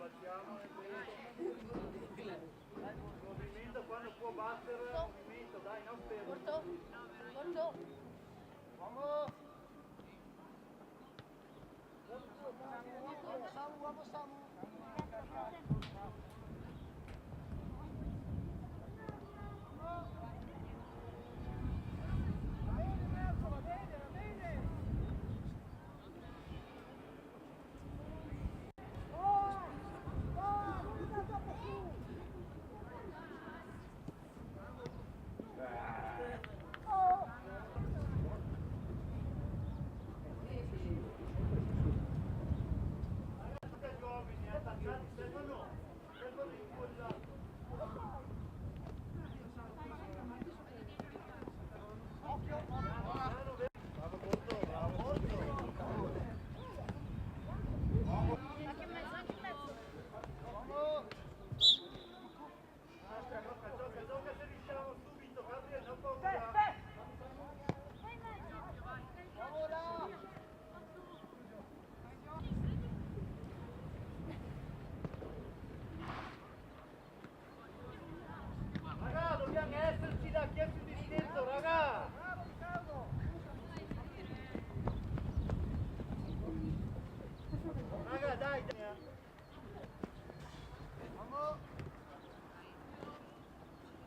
Facciamo il movimento quando può battere il movimento, dai, non fermo. Corto. Vamos!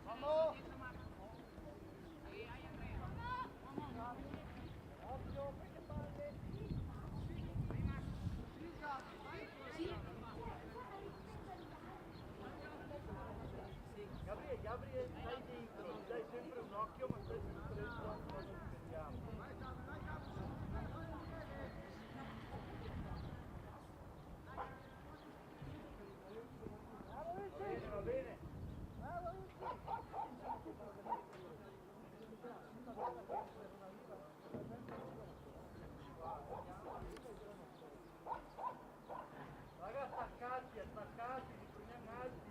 Vamos. Gabriele, stai dentro, dai sempre un occhio, ma stai sempre dentro cosa difendiamo. Va bene. Raga, attaccati, riteniamo alti.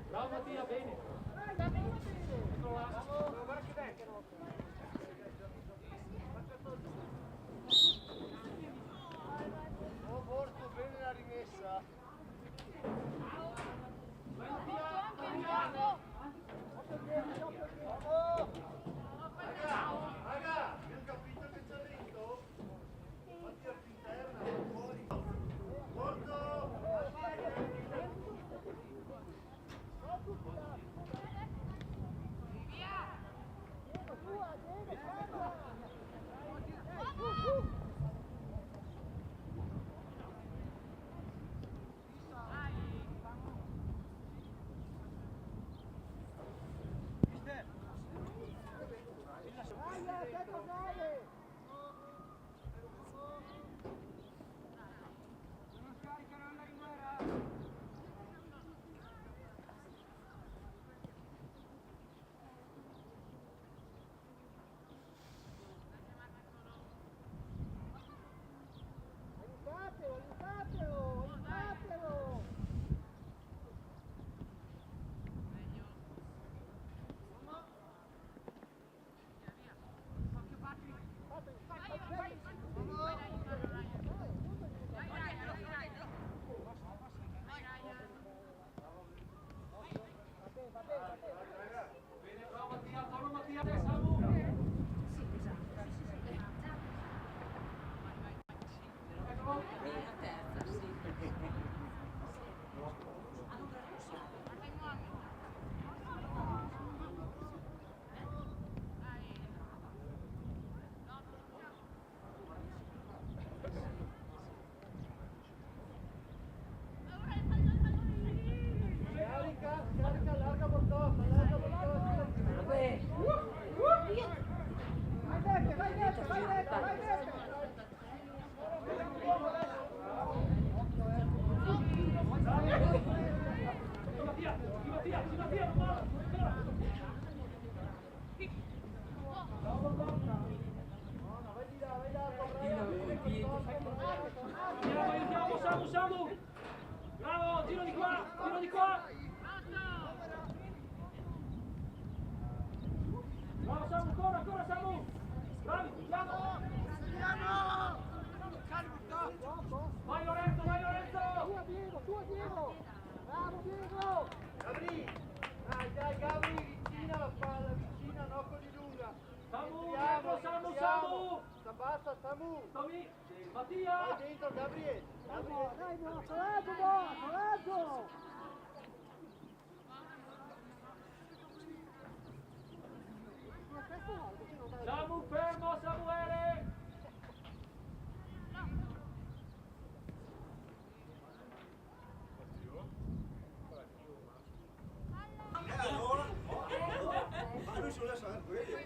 Bravo Mattia, bene. Oh Borgo, bene la rimessa. Raga, io ho capito che c'è dentro. Fatti al interno, fuori. Borgo! Via! Aiutiamo, Samu, Samu! Bravo, giro di qua, giro di qua! Bravo Samu, ancora Samu! Bravi, andiamo! Vai Lorenzo, vai Lorenzo! Tua Diego! Bravo Diego! Gabri! Dai Gabri, vicina la palla, vicina, no con di lunga! Samu, dietro, Samu! Basta, Samu! Tommy, Mattia! Vai dentro, Gabriele! Dai, no, coraggio! Samu, fermo, Samuele! Lui si vuole sapere quello!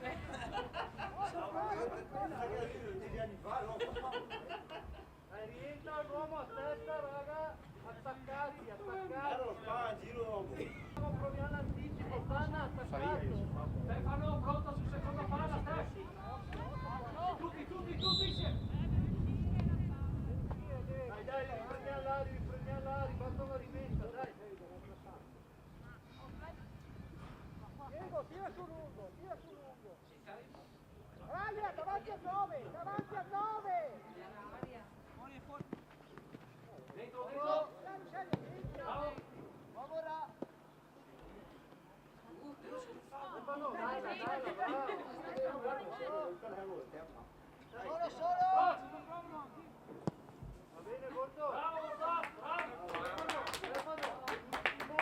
Rientra l'uomo a testa, raga! Attaccati! Proviamo l'anticipo, Fanna attaccato! Stefano, pronto su seconda palla, Stefano! Tutti insieme! Dai, riprendiamo l'ari, basta una rimessa, dai! Diego, tira sul lungo! Raglia, davanti a 9! Dentro! Bravo! Stefano, dai, Solo! va bene, Gordo? Bravo! Stefano, l'ultimo!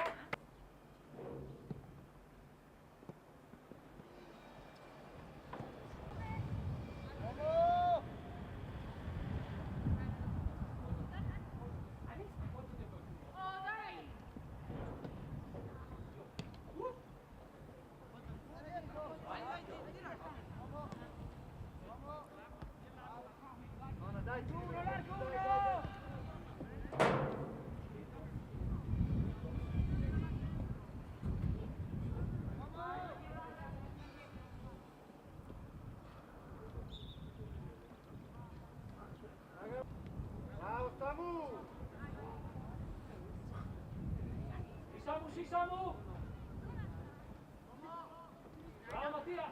Dai, bravo, Samu! Sì, Samu! Bravo Mattia!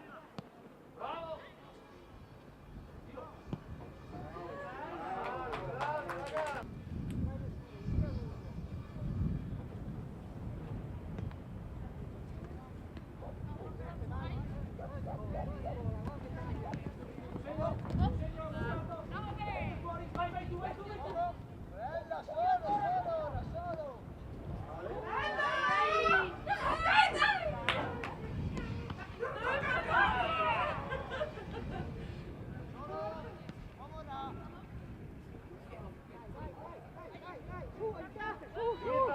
Bravo! Bravo, ragazzi! Vai tu! Bella, solo!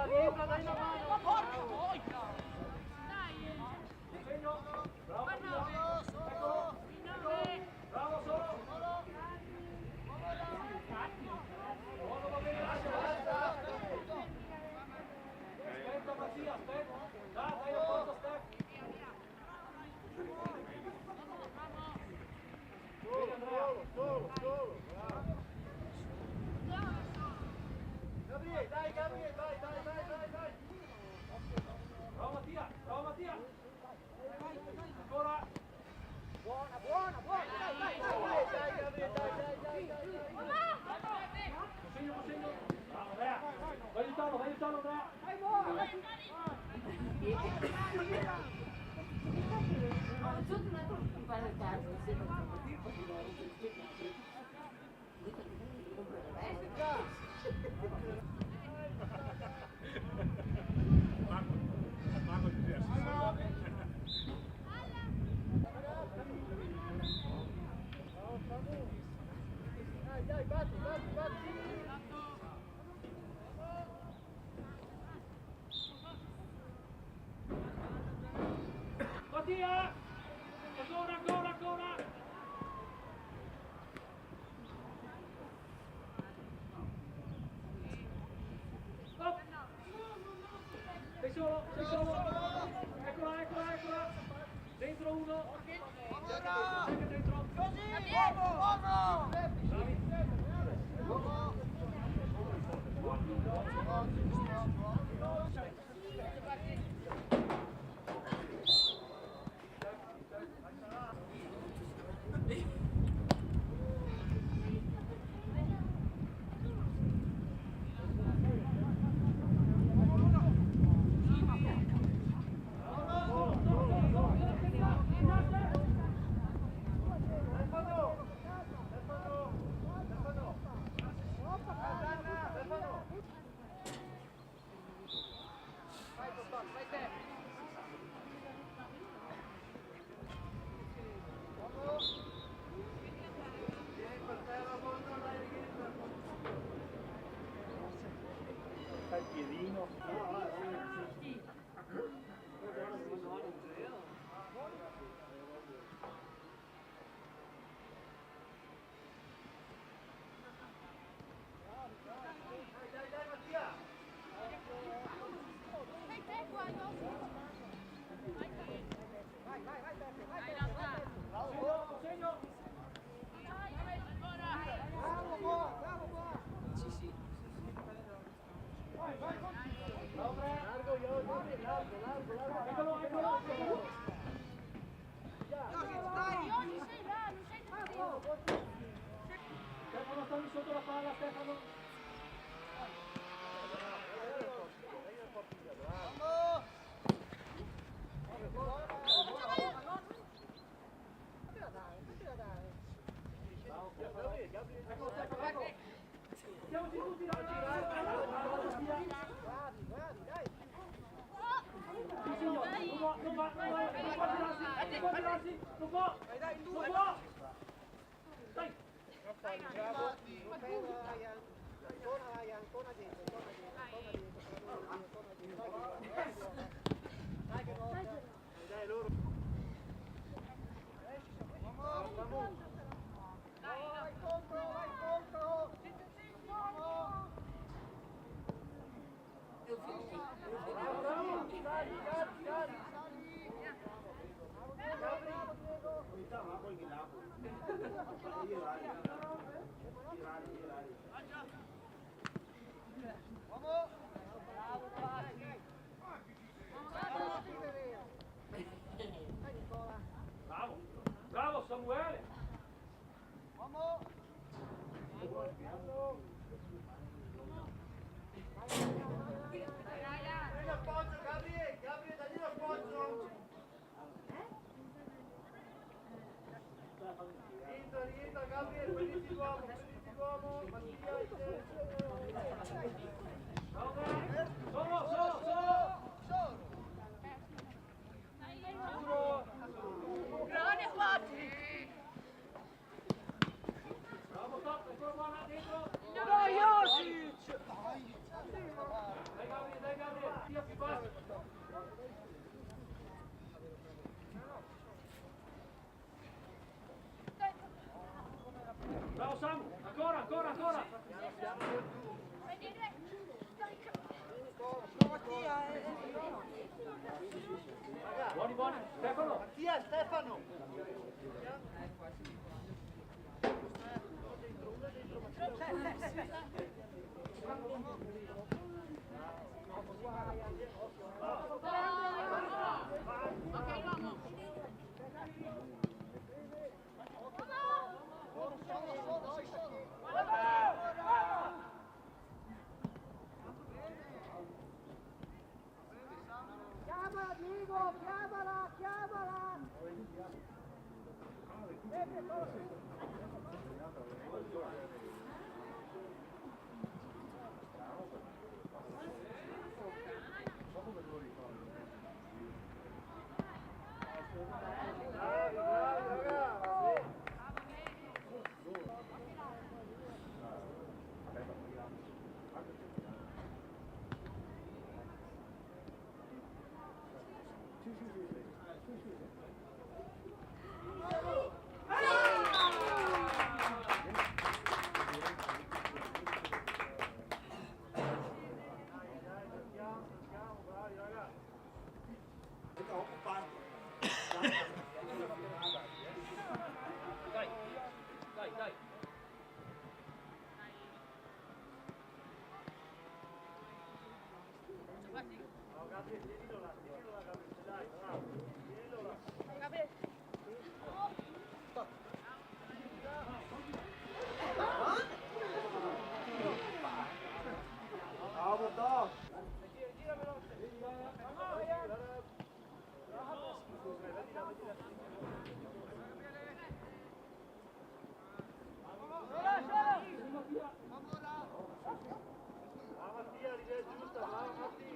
Rientra, dai una mano! Bravo Mattia! Bravo solo! Buono, va bene, lascia! Aspetta Mattia, aspetta! Dai un posto, Stef! Solo, bravo! Gabriele, vai! Bravo Mattia! Ancora! Buona! Dai, Gabriele, dai! Consegno! Bravo Andrea! Vai aiutarlo Andrea! Dai, batti! Sei solo, sei solo. Eccola, eccola, eccola. Dentro uno. Anche dentro. Così, uomo! Bravi. Il piedino. Segno. Bravo, Boa, bravo, Boa! Eccolo, eccolo. Stefano, stammi sotto la palla, Stefano. Eccolo, Stefano, ecco. Siamoci tutti davanti. Bravi, bravi, dai! Sì, signor, non può, non va, non può girarsi, non può. Non può. Dai. Bravo! Fermo, Ryan! Ancora, Ryan, ancora dentro, ancora dentro, ancora dentro, ancora dentro. Dai che volta! Dai loro. Vai contro, vai contro! Bravo. Sali, sali, sali! Bravo, Diego! Bravo, Pazzi! Bravo, Silveria! Dai Nicola! Bravo. Bravo, Samuele. Uomo! Prendi l'appoggio, Gabriele, Gabriele, dagli l'appoggio. Rientra, Gabriele, prenditi l'uomo, Mattia, Grande Fatti! Bravo, top, ancora buona dentro! Dai, Josic! Dai Gabriele, tira più basso! Bravo Samu, ancora! Buoni, Stefano! Mattia, Stefano. Chiamala, Diego, chiamala! Dai, dai, dai. No, Gabriele, tienilo là, Gabriele, dai, bravo. Tienilo là. Bravo, Tom. Gira veloce. Brava Mattia, l'idea è giusta, brava Mattia.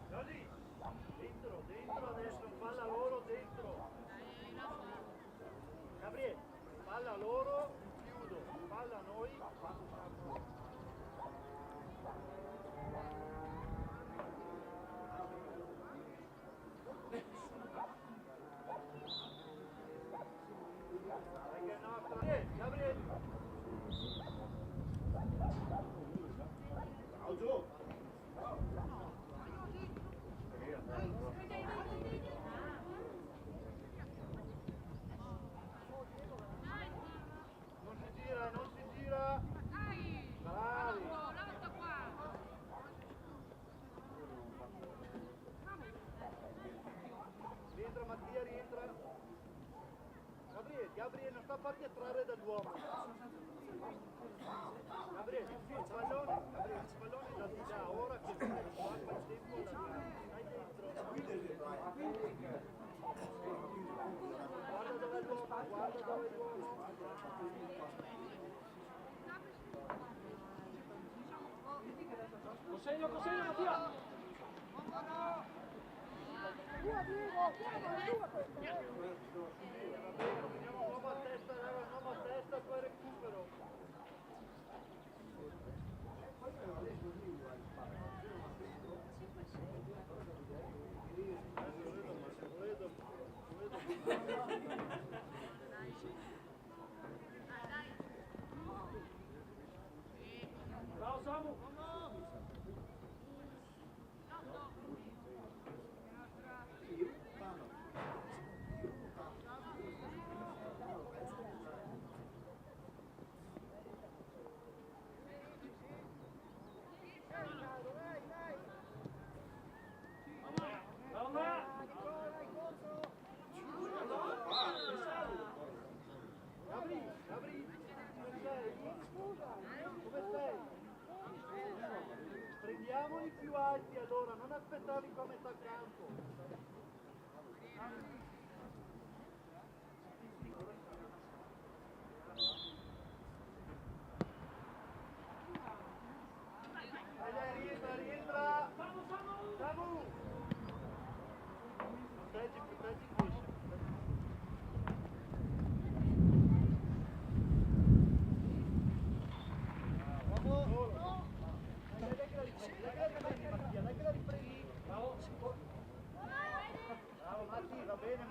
Gianni, dentro adesso, palla loro, dentro. Gabriele, palla loro, chiudo, palla a noi. Gabriele. Ciao giù. Non si gira, non si gira. Bravi. Rientra Mattia, rientra. Gabriele, non sta a farti attrarre dall'uomo. Gabriele, il pallone da di là, ora che fai il tempo da là. Stai dentro. Guarda dove è l'uomo, guarda dove è l'uomo. Consegno, Mattia! Veniamo un uomo a testa, raga, un uomo a testa, poi recupero. Bravo Samu! Gabri, come sei? Prendiamoli più alti allora, non aspettavi qua a metà campo. Rientra! Samu! Proteggi il pesce. Bravo Matti, va bene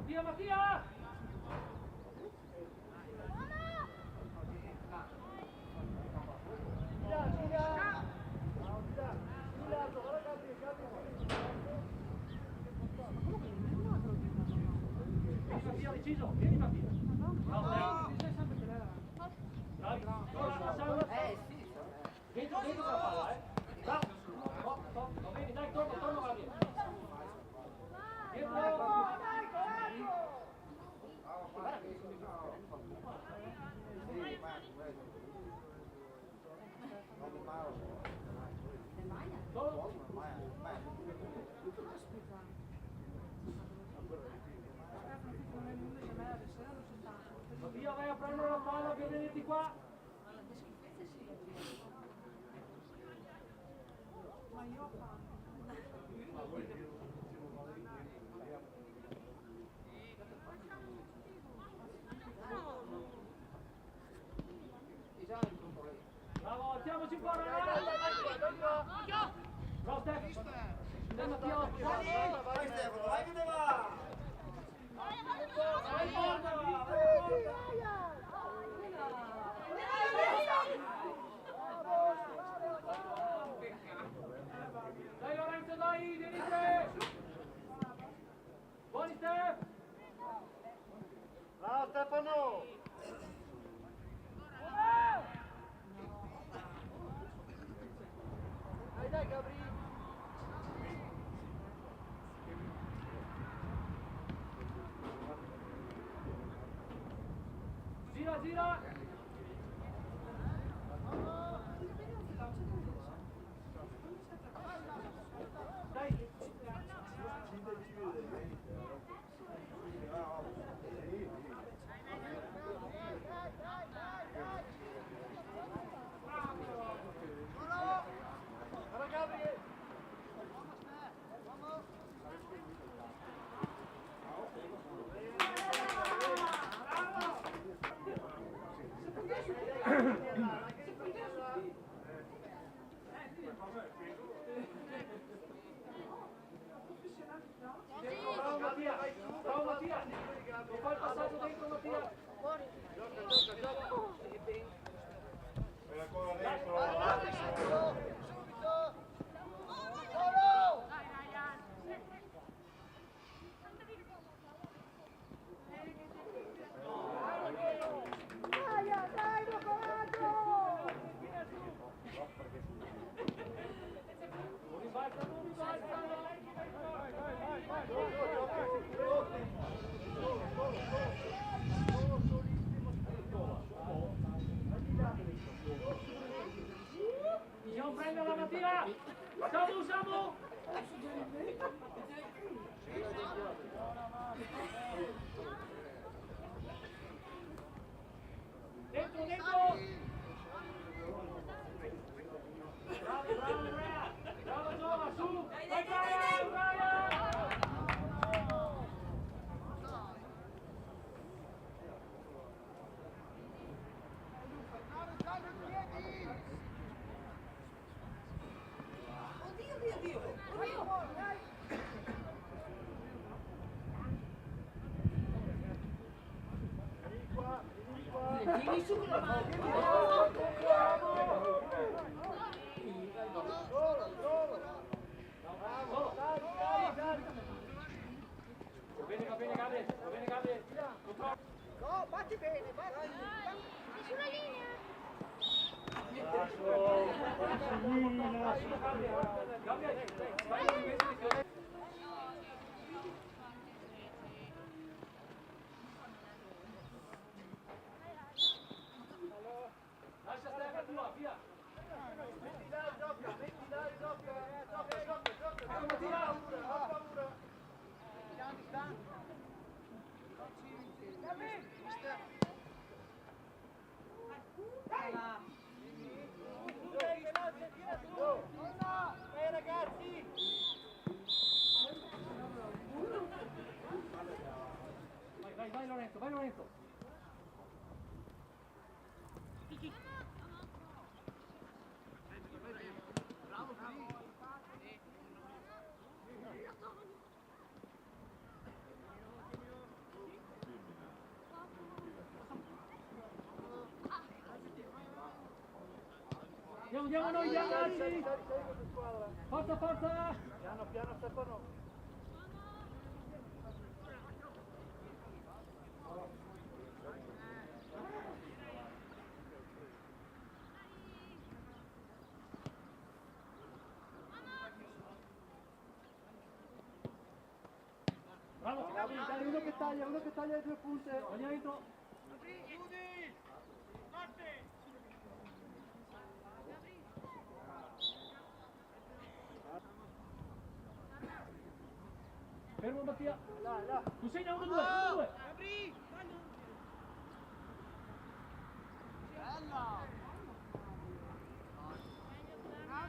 Mattia, Mattia! Vieni Mattia, deciso, vieni Mattia. Bravo, dai. Dai, ora, dentro la palla, Bravo. Va bene, dai, torna, va via. Dietro. Mattia, vai a prendere la palla per venirti qua. Ma io Bravo, alziamoci un po', ragazzi! Bravo, Stefano! Dai, Mattia! Vai Stefano, vai che te va! Vai, porta! Dai, Lorenzo, dai, venite! Buoni, Stef! Bravo Stefano! Dai Gabri! Gira! Dai! Bravo Gabri! Bravo Mattia! Bravo Mattia! Non fai il passaggio dentro Mattia! Gioca! Per ancora dentro! Subito! Solo! Dai, coraggio! Non ribalta! Possiamo prendere la Mattia! Siamo! Dentro! Bravo Andrea! Bravo Giova, su! Vai Brian! Vieni su con la mano! Va bene Gabriele! No, batti bene, batti! Sulla linea! Gabriele, vai invece di te! Lascia Stefano tua, via! Metti là, gioca! Ragazzi! Vai Lorenzo! Andiamo noi gli Sali altri! questa squadra. Forza, forza! Piano piano Stefano. Bravo! Gabri, dai, uno che taglia le due punte. Andiamo dentro! Fermo Mattia! Là. Tu sei da 1-2!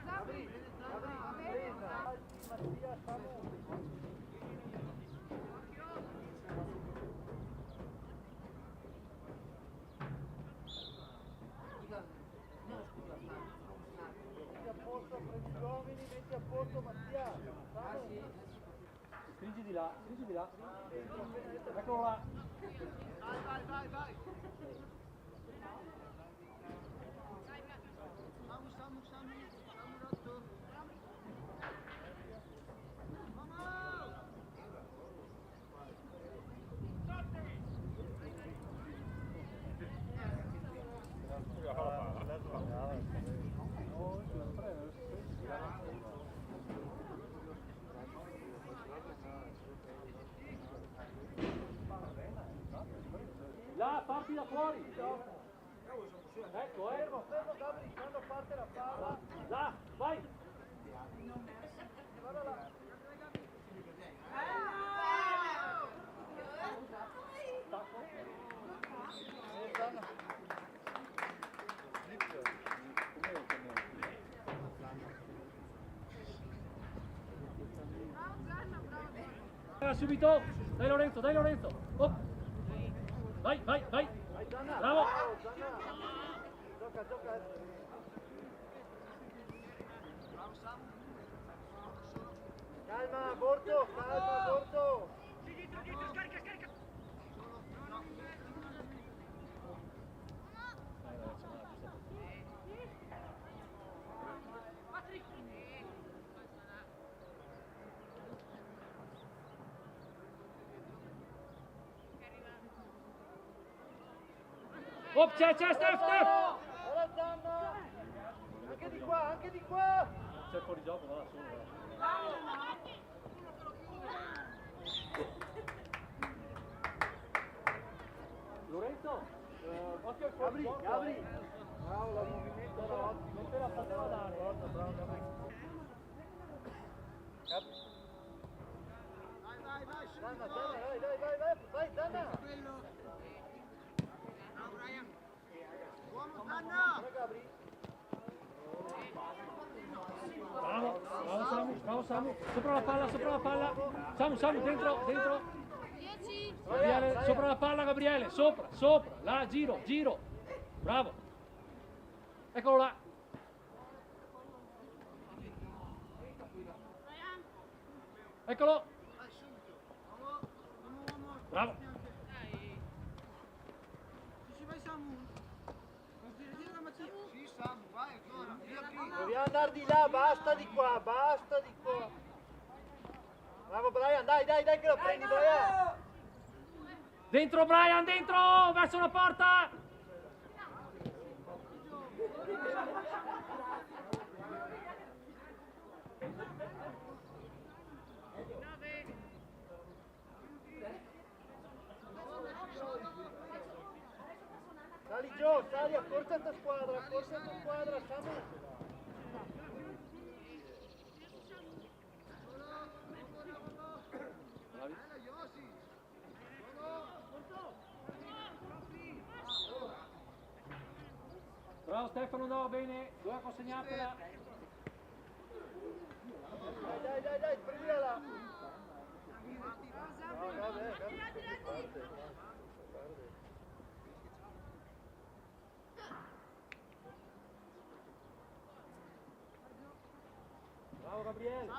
Gabri, presa. Mattia, Samu. Metti a posto, prendi gli uomini, metti a posto Mattia. Samu. Stringi di là, stringi di là. Eccolo là. Vai. Samu rotto. Là, parti da fuori. Ecco, Fermo Gabri, quando parte la palla. Là, vai. Guarda là. Subito. Dai Lorenzo, dai Lorenzo. Oh. Vai. Vai Zanna. Bravo. Zanna. Gioca. Calma, Borto. Oh, c'è, Steph! Ora Zanna. Anche di qua. C'è fuori gioco, va solo. Lorenzo, occhio al fuori gioco. Gabri. Bravo, il movimento era ottimo. Non te la poteva dare. Bravo, Gabri. Vai. Zanna, vai, Zanna. Uomo Zanna. Guarda Gabri. Bravo Samu. Sopra la palla. Samu, dentro. 10. Gabriele, sopra la palla Gabriele, sopra, là, giro. Bravo. Eccolo là. Eccolo. Bravo. Vai Samu. Tira da Mattia. Sì Samu, vai ancora. Dobbiamo andare di là, basta di qua. Bravo Brian, dai che lo prendi Brian. Dentro Brian, verso la porta. Sali giù, sali, accorcia sta squadra, Samu. Bravo Stefano, no, bene, doveva consegnartela. Dai, prendila là. No, vabbè. Bravo Gabriele.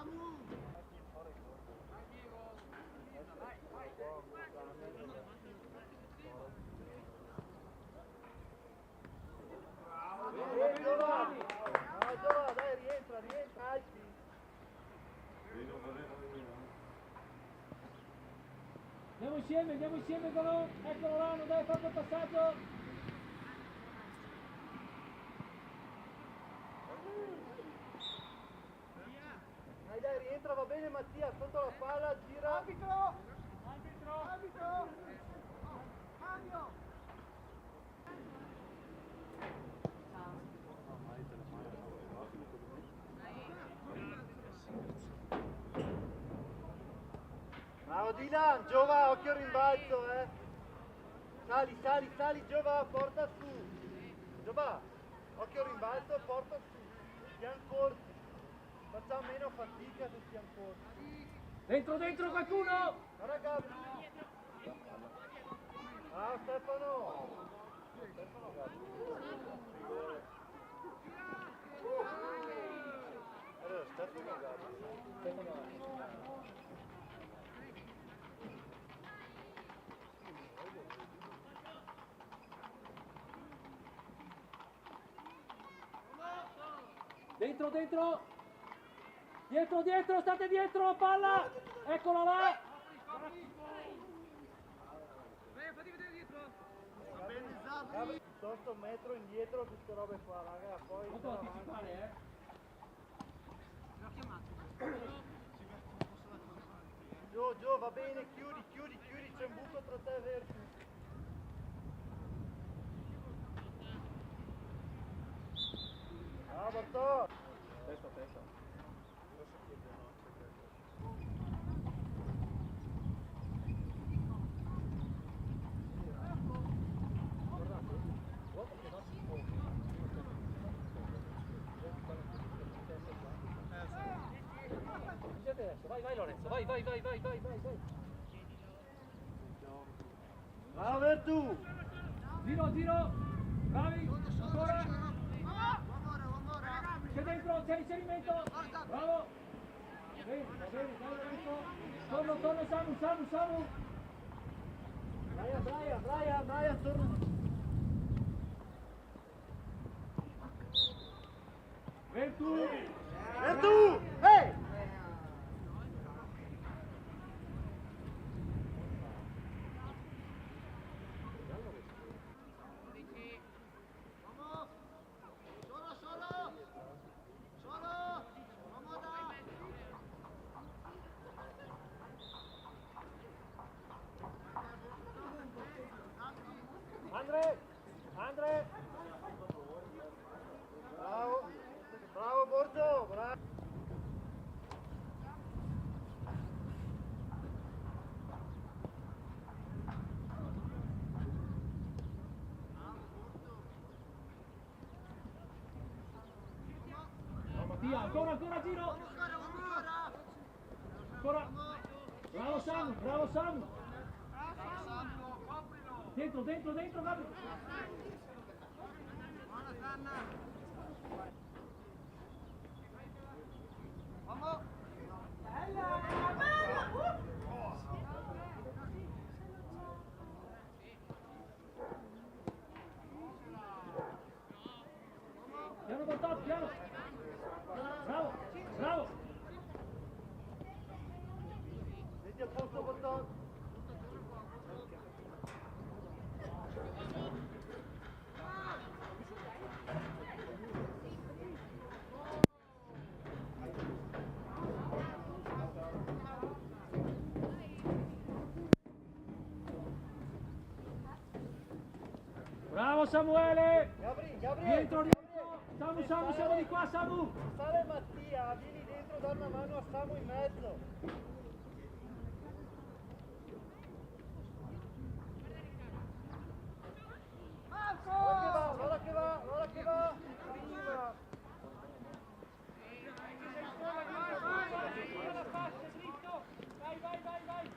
andiamo insieme con lui. Eccolo là, non deve fare quel passaggio. Dai, rientra, va bene Mattia, sotto la palla, gira. Arbitro! Arbitro! Cambio! Bravo Dylan, Giova, occhio al rimbalzo, Sali, Giova, porta su. Giova, occhio al rimbalzo, porta su. Siamo corti. Facciamo meno fatica se siamo corti. Dentro qualcuno! Guarda Gabri. Ah, Stefano. Allora, Stefano Gabri. Dentro! Dietro, state dietro la palla! Eccola là! Gabri, piuttosto un metro indietro queste robe qua, raga, poi... Molto anticipare, Gio, va bene, chiudi, c'è un buco tra te e Vertu. Ah, Bartò! Testa. Vai Lorenzo, vai. Bravo Vertu! Giro, bravi, ancora. C'è dentro, c'è l'inserimento. Bravo. Bene, dai Lorenzo. Torno, Samu. Brian, torna. Vertu! Ehi! Andre! Bravo Borgio, bravo! Mattia, ancora giro! Ancora! Bravo Samu! Dentro, Gabri! Piano Bartò, piano! Bravo! Metti a posto Bortò! Bravo Samuele! Gabri! Rientro! Samu, siamo di qua, Samu! Sale Mattia, vieni dentro, dai una mano a Samu in mezzo! Guarda che va! Prima! Vai!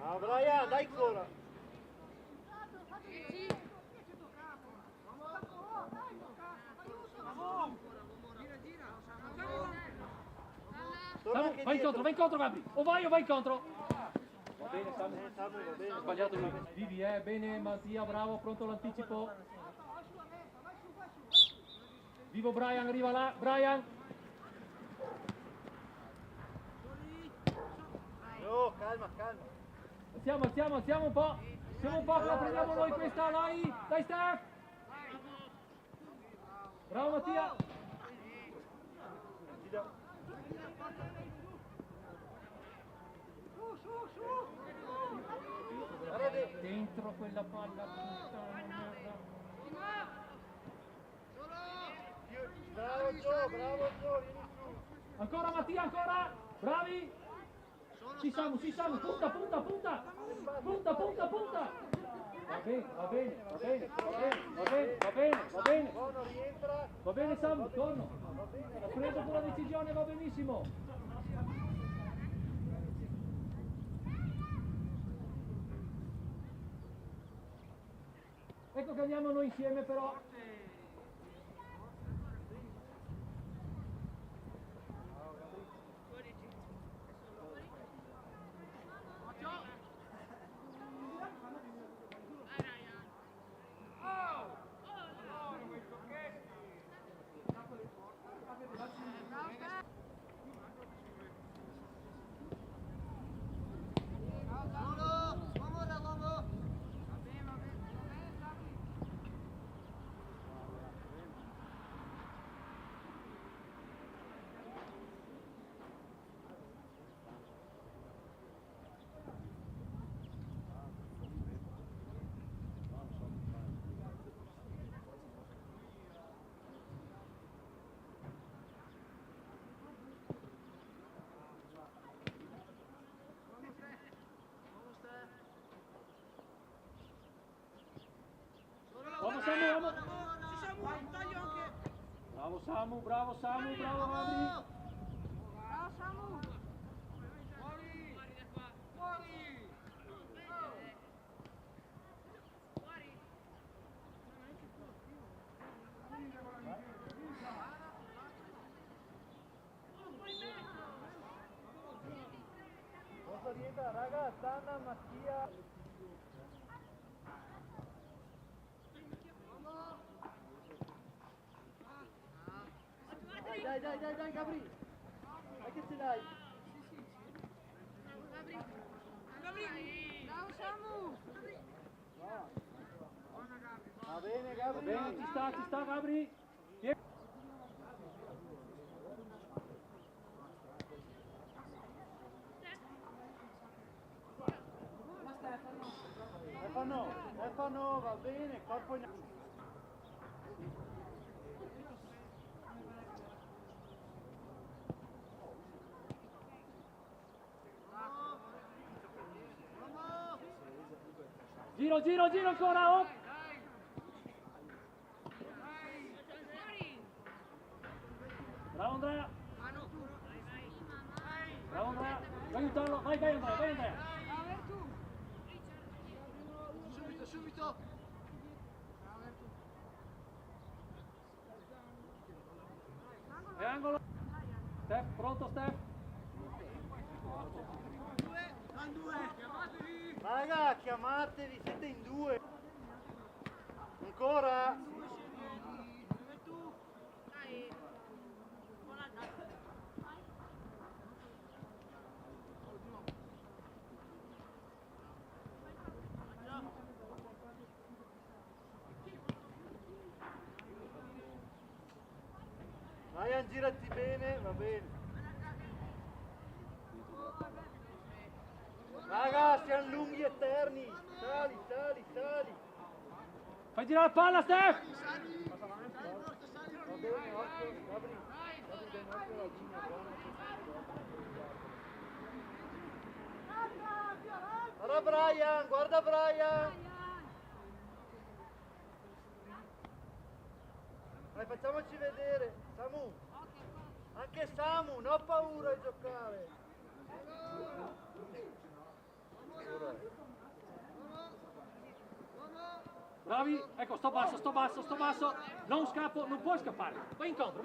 Ah, Brian, dai ancora! Samu, vai incontro Gabri! O vai incontro! Va bene Samu, Va bene. ha sbagliato lui. Vivi, bene Mattia, bravo, pronto l'anticipo. Vivo Brian, arriva là, Brian! No, calma, calma. Alziamo un po'. Siamo un po', la prendiamo noi questa, dai! Dai Steph! Bravo Mattia! Dentro quella palla, puttana merda. Bravo Gio, vieni su. Ancora Mattia, ancora! Bravi! Ci siamo, punta! Va bene. Buono, rientra. Va bene Samu, torno. Ha preso quella decisione, va benissimo. Ecco che andiamo noi insieme però. Bravo Samu, bravo Adri. Bravo Samu. Posso rientrare, raga, Sanna, Mattia. Dai, Gabri! Dai che ce l'hai! Bravo Samu. Va bene, Gabri! Va bene, ci sta Gabri! Stefano, va bene, corpo in... Giro ancora, oh! Bravo Andrea! Vai aiutarlo, vai Andrea! Subito! E angolo! Steph, pronto Steph? Raga, chiamatevi, siete in due! Ancora? Ryan, girati bene, va bene. Raga, siamo lunghi eterni. Sali. Fai girare la palla, Steph! Va bene, occhio, Gabri, dai un occhio alla linea, buona. Guarda Brian! Dai, facciamoci vedere, Samu! Anche Samu, non ho paura di giocare! Bravi, ecco, sto basso, non scappo, non puoi scappare, vai incontro.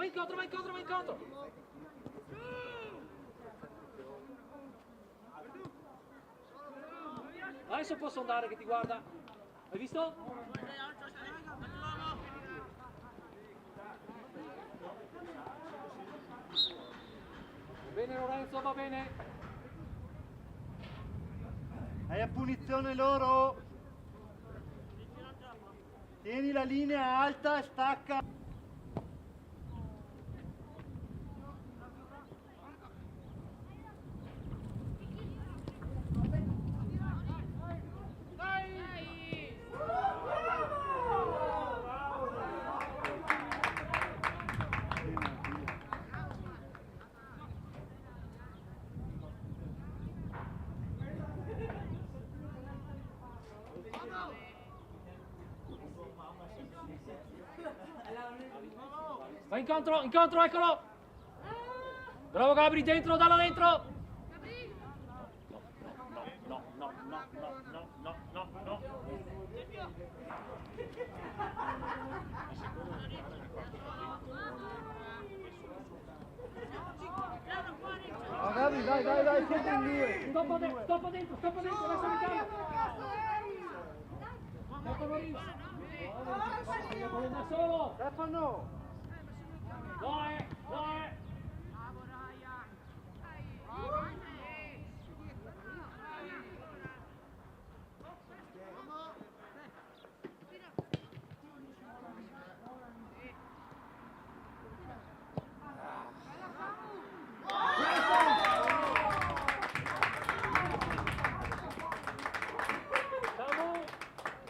Adesso posso andare che ti guarda, hai visto? Va bene Lorenzo, va bene. Hai a punizione loro. Tieni la linea alta e stacca. Vai incontro, incontro, eccolo! Bravo Gabri, dentro, dalla dentro! No, no, no, no, no, no, no, no, no. No, Gabri, vai, siete in due. Stoppa dentro, lascia il campo! Stoppa Maurizio! Voglio da solo! Stefano! Vai!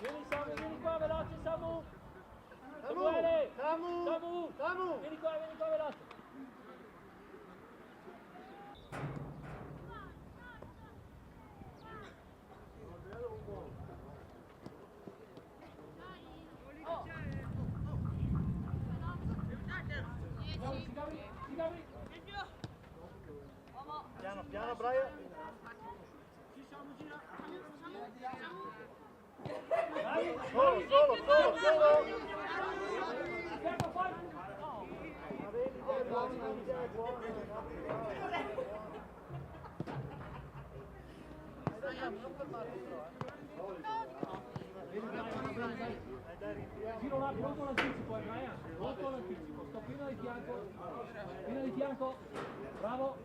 Vieni qua, veloce Samu! Samuele! Samu! Vieni qua, veloce! Gabri! Piano, Brian. Solo. L'idea è buona. Non fermarti Giro là, molto l'anticipo, Brian. Molto l'anticipo. Sto pieno di fianco. Bravo.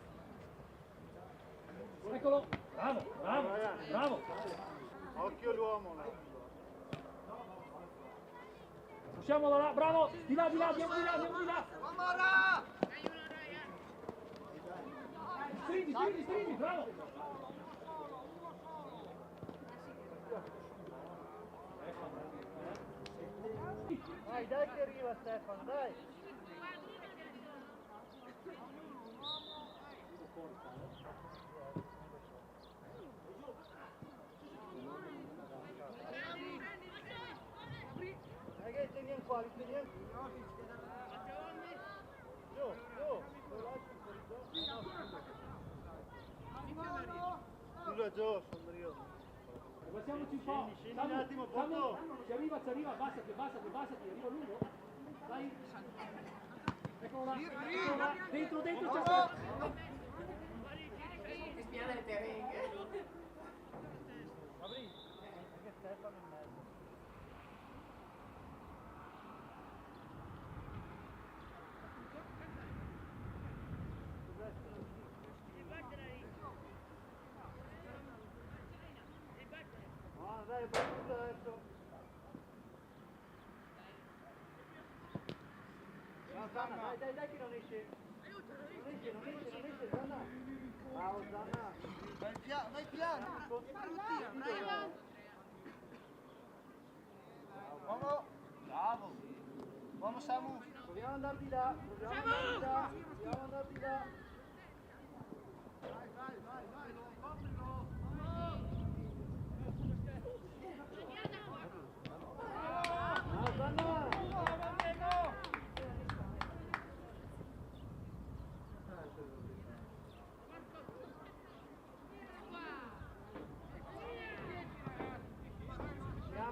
Eccolo. Bravo. Occhio l'uomo. Usciamo da là, bravo. Di là, andiamo di là. Stringi, bravo. Dai che arriva Stefano, dai! Dai che teniamo qua, li teniamo. Giù. Giù, sono io. Passiamoci un po'. Scendi un attimo, Porto. Ci arriva, abbassati, arriva lungo. Dai. Eccolo là. Dentro, c'è Stefano. Che spiana le terenghe. Gabri, che Stefano in mezzo. Dai, tutto adesso. Zanna, dai che non esce. Non esce, Zanna. Bravo, Zanna. Vai piano. Bravo. Vamos Samu. Proviamo ad andare di là. Vai, coprilo.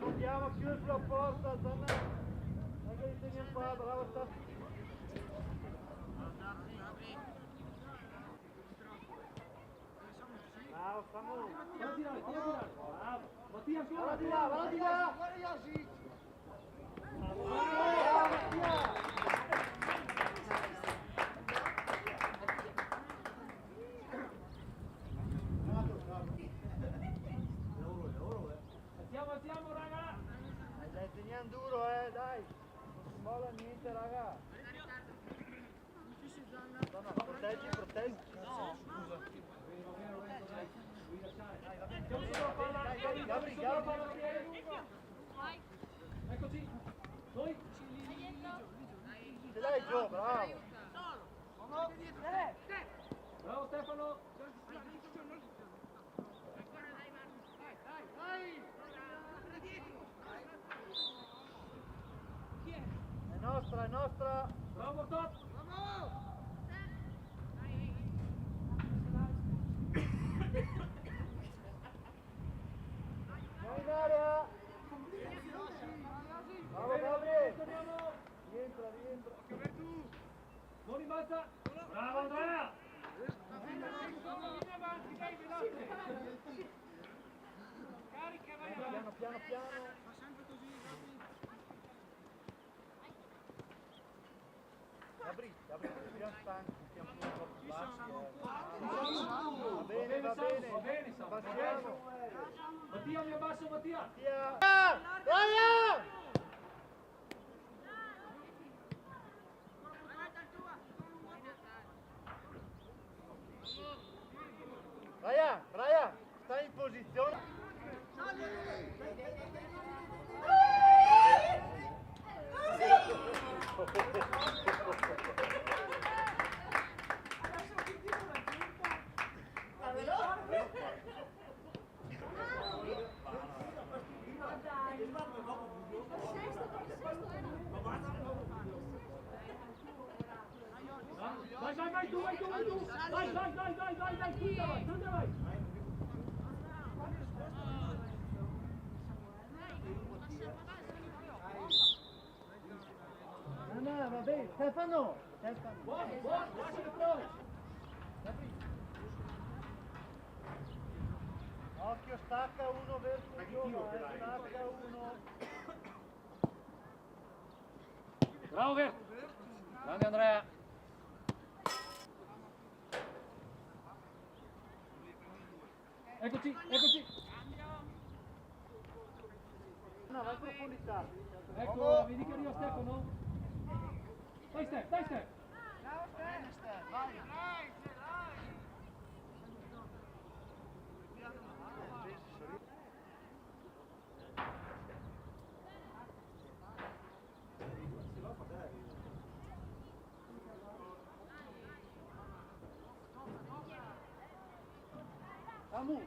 Andiamo, chiudi sulla porta, Zanna. Dai che li teniamo qua, bravo sta. Bravo, Samu. Bravo. Mattia ancora. Va di là. Teniamo duro, dai. Non si molla niente, raga. No, proteggi. No, scusa. Gabri. Eccoci. Noi. Ce l'hai Gio, bravo. Bravo Stefano. È nostra. Bravo Top. Vai in area. Bravo Gabri. Rientra. Non rimbalza. Bravo Andrea. Piano. Gabri, siamo stanchi, siamo un po' più bassi. Va bene. Passiamo. Mattia, mi abbasso Mattia. Ryan! Brian, stai in posizione. Vai tu. Vai, chiuda vai. No, va bene, Stefano. Buono, lascia il approach. Occhio, stacca uno verso Gio, stacca uno. Bravo Ver. Grande Andrea. Eccoci. No, vai in profondità. Ecco, vedi che arriva Stefano? Dai Stef. Bene, Stef, vai.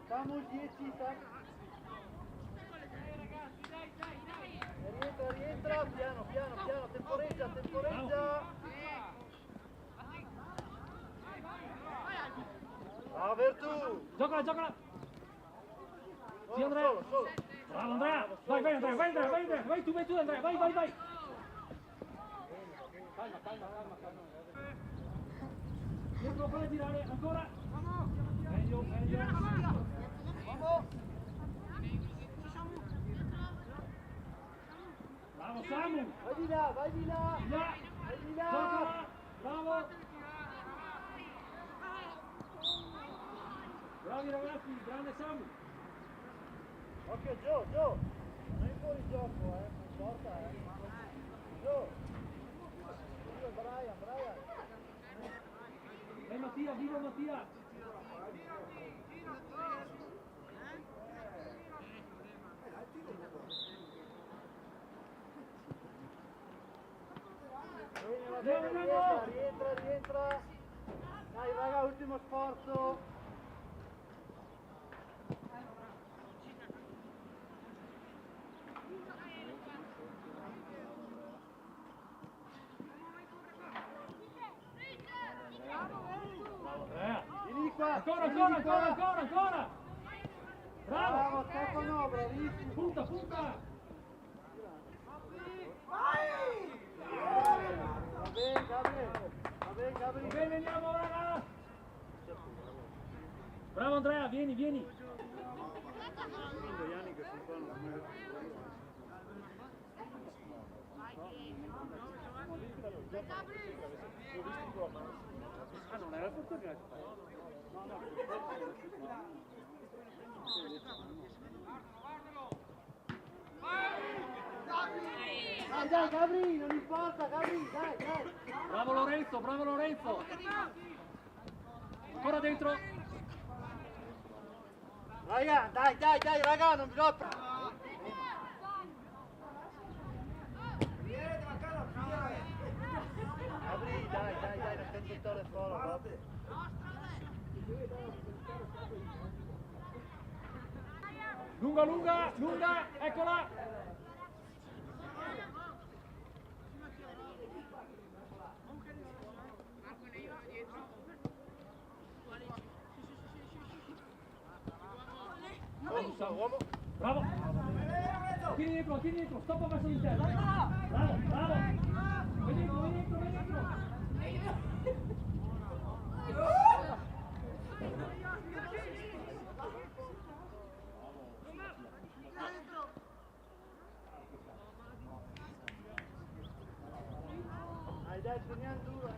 Siamo 10, rientra, piano, temporeggia. Bravo Vertu! Giocala! Sì Andrea! Solo. Bravo Andrea! Vai Andrea! Vai tu Andrea! Vai! Calma! Dietro, falla girare, ancora! Meglio! Bravo Samu! Vai di là! Giocala! Bravo! Bravi ragazzi, grande Samu! Occhio Gio! Non è fuori gioco, non importa, Gio! Brian! Mattia, viva Mattia! Bene, rientra! Dai raga, ultimo sforzo! Vieni qua! Ancora! Bravo Stefano, bravissimo! Punta! Va bene, Gabri! Bene, andiamo raga! Bravo Andrea, vieni! Ah, non era il fotogramma? No. Dai, Gabri, non importa, Gabri, dai. Bravo Lorenzo, bravo Lorenzo. Ancora dentro. Raga, dai, raga, non bisogna... Gabri, dai, non sento il toro fuori, vabbè. Lunga, eccola! Uomo. Bravo! Tieni dietro, stoppa verso l'interno! Bravo! Vai dentro! Dai, teniamo duro.